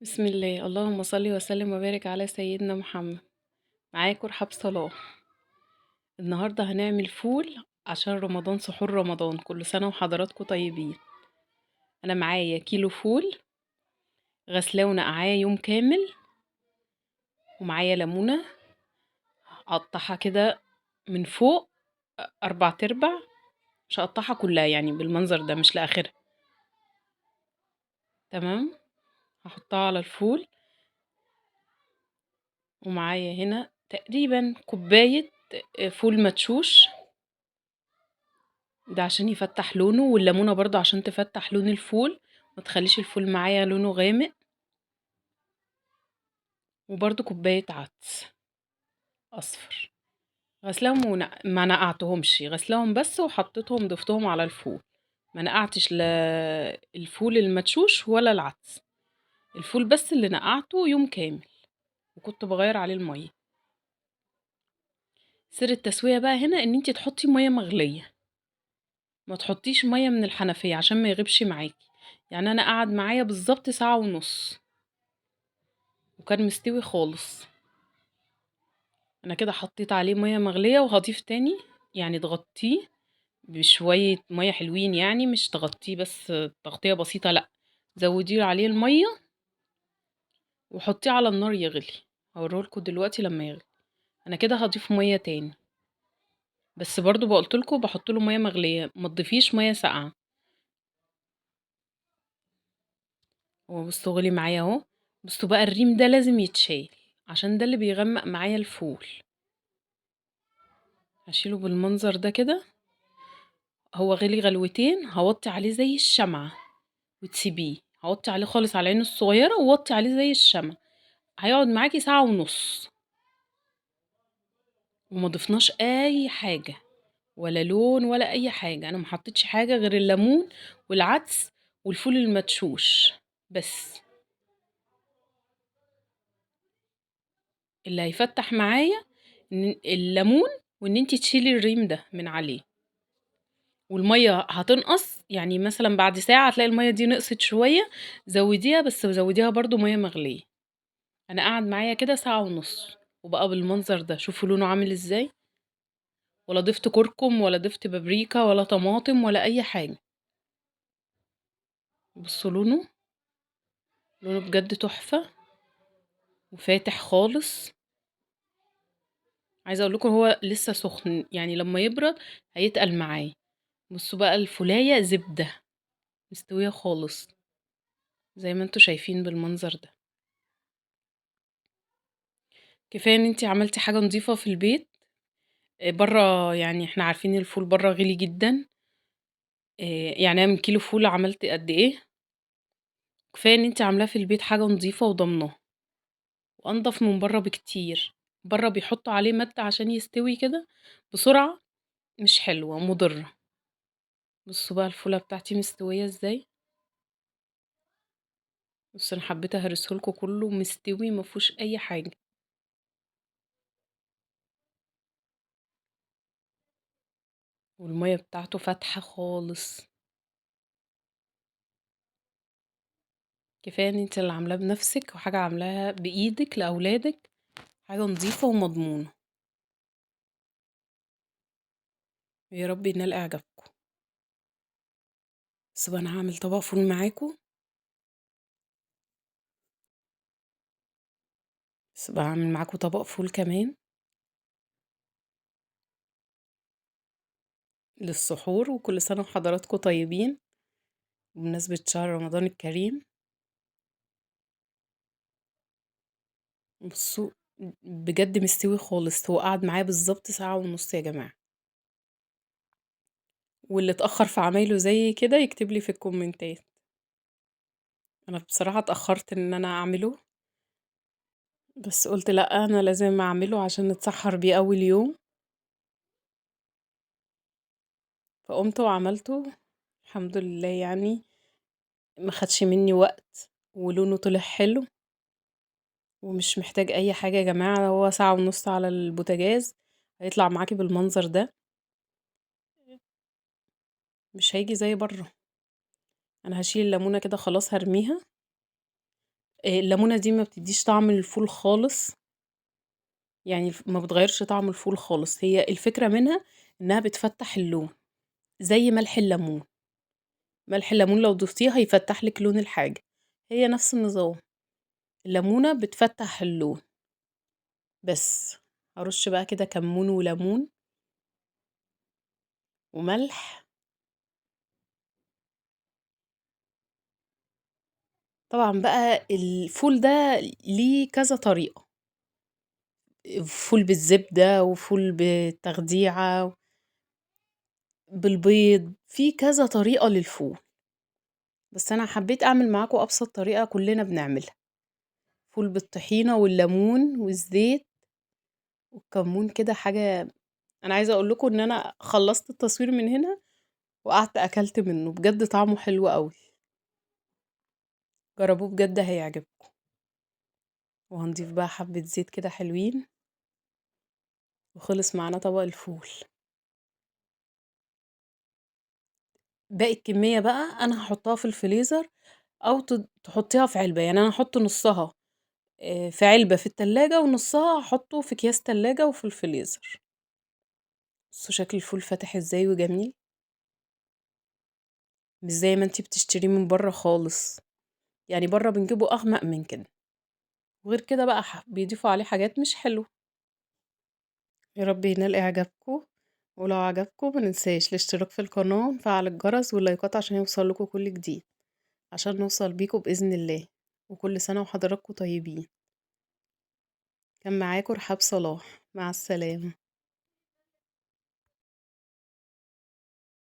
بسم الله، اللهم صل وسلم وبارك على سيدنا محمد. معاكم رحاب صلاح. النهارده هنعمل فول عشان رمضان، سحور رمضان. كل سنة وحضراتكم طيبين. انا معايا كيلو فول غسلاه ونقعاه يوم كامل، ومعايا ليمونة اقطعها كده من فوق 4/4. مش هقطعها كلها يعني بالمنظر ده، مش لاخرها. تمام. هحطها على الفول. ومعايا هنا تقريبا كوباية فول مدشوش، ده عشان يفتح لونه، والليمونة برضه عشان تفتح لون الفول، ما تخليش الفول معايا لونه غامق. وبرضه كوباية عدس اصفر، غسلاهم ما نقعتهمش، غسلاهم بس وحطيتهم ضفتهم على الفول. ما نقعتش لا الفول المدشوش ولا العدس، الفول بس اللي نقعته يوم كامل، وكنت بغير عليه المية. سر التسوية بقى هنا ان انتي تحطي مية مغلية، ما تحطيش مية من الحنفية عشان ما يغيبش معاكي. يعني انا قعد معايا بالظبط ساعة ونص وكان مستوي خالص. انا كده حطيت عليه ميه مغليه، وهضيف تاني يعني تغطيه بشويه ميه حلوين، يعني مش تغطيه بس تغطيه بسيطه، لا، زودي عليه الميه وحطيه على النار يغلي. هوريهولكوا دلوقتي لما يغلي. انا كده هضيف ميه تاني، بس برضو بقولتلكوا بحط له ميه مغليه، ما تضيفيش ميه ساقعه. هو بصوا غلي معايا اهو. بصوا بقى الريم ده لازم يتشال عشان ده اللي بيغمق معايا الفول. هشيله بالمنظر ده كده. هو غلي غلوتين، هوطي عليه زي الشمعة وتسيبيه. هوطي عليه خالص على عينه الصغيرة، ووطي عليه زي الشمع. هيقعد معاكي ساعة ونص. وما ضفناش اي حاجة، ولا لون ولا اي حاجة. انا محطتش حاجة غير الليمون والعدس والفول المدشوش بس. اللي هيفتح معايا الليمون، وان انتي تشيلي الريم ده من عليه. والمية هتنقص، يعني مثلا بعد ساعة هتلاقي المية دي نقصت شوية، زوديها، بس زوديها برضو مية مغلية. انا قعد معايا كده ساعة ونص وبقى بالمنظر ده. شوفوا لونه عامل ازاي. ولا ضفت كركم ولا ضفت بابريكا ولا طماطم ولا اي حاجة. بصوا لونه، لونه بجد تحفة وفاتح خالص. عايزة اقول لكم هو لسه سخن، يعني لما يبرد هيتقل معايا. بصوا بقى الفولاية زبدة مستوية خالص زي ما انتوا شايفين بالمنظر ده. كفاية ان انتي عملتي حاجة نظيفة في البيت. بره يعني احنا عارفين الفول بره غلي جدا. يعني انا من كيلو فول عملت قد ايه؟ كفاية ان انتي عاملاه في البيت حاجة نظيفة وضمناه، وانضف من بره بكتير. بره بيحطوا عليه مادة عشان يستوي كده بسرعة، مش حلوة، مضرة. بصوا بقى الفولة بتاعتي مستوية ازاي. بس انا حبيت اهرسهولكوا كله مستوي مفهوش اي حاجة. والمية بتاعته فاتحة خالص. كفاية ان انت اللي عاملاه بنفسك، وحاجة عاملاها بايدك لاولادك، حاجة نظيفة ومضمونة. يا رب ينال اعجابكم. بس بقى انا هعمل طبق فول معاكم. بس بقى هعمل معاكم طبق فول كمان للسحور. وكل سنة وحضراتكم طيبين بمناسبة شهر رمضان الكريم. بصوا بجد مستوي خالص. هو قعد معايا بالظبط ساعة ونص يا جماعة. واللي اتأخر في عمايله زي كده يكتب لي في الكومنتات. انا بصراحة اتأخرت ان انا اعمله، بس قلت لا، انا لازم اعمله عشان نتسحر بيه اول يوم. فقمت وعملته. الحمد لله يعني. ما خدش مني وقت، ولونه طلع حلو، ومش محتاج اي حاجة يا جماعة. هو ساعة ونص على البوتاجاز هيطلع معاكي بالمنظر ده. مش هيجي زي بره. انا هشيل الليمونة كده خلاص هرميها. الليمونة دي ما بتدّيش طعم للفول خالص، يعني ما بتغيّرش طعم الفول خالص، هي الفكرة منها إنها بتفتّح اللون، زي ملح الليمون، ملح الليمون لو ضفتيه هيفتّح لِك لون الحاجة، هي نفس النظام، الليمونة بتفتّح اللون، بس. هارُش بقى كده كمون وليمون وملح. طبعًا بقى الفول ده ليه كذا طريقة، فول بالزبدة وفول بالتخديعة، بالبيض، في كذا طريقة للفول، بس أنا حبيت أعمل معاكم أبسط طريقة كلنا بنعملها، فول بالطحينة والليمون والزيت والكمون كده حاجة. أنا عايزة أقول لكم إن أنا خلّصت التصوير من هنا وقعدت أكلت منه، بجد طعمه حلو أوي، جربوه بجد هيعجبكم. وهنضيف بقى حبة زيت كده حلوين، وخلص معانا طبق الفول. باقي الكمية بقى أنا هاحطها في الفريزر أو تحطيها في علبة، يعني أنا هاحط نصها في علبة في التلاجة ونصها هاحطه في أكياس تلاجة وفي الفريزر. بصوا شكل الفول فاتح إزاي وجميل، مش زي ما انتي بتشتريه من برّه خالص، يعني برّه بنجيبه أغمق من كده، وغير كده بقى بيضيفوا عليه حاجات مش حلوة. يا رب ينال إعجابكم، ولو عجبكم مننساش الاشتراك في القناة وفعل الجرس واللايكات عشان يوصل لكم كل جديد، عشان نوصل بيكم بإذن الله. وكل سنة وحضراتكم طيبين. كان معاكم رحاب صلاح، مع السلامة.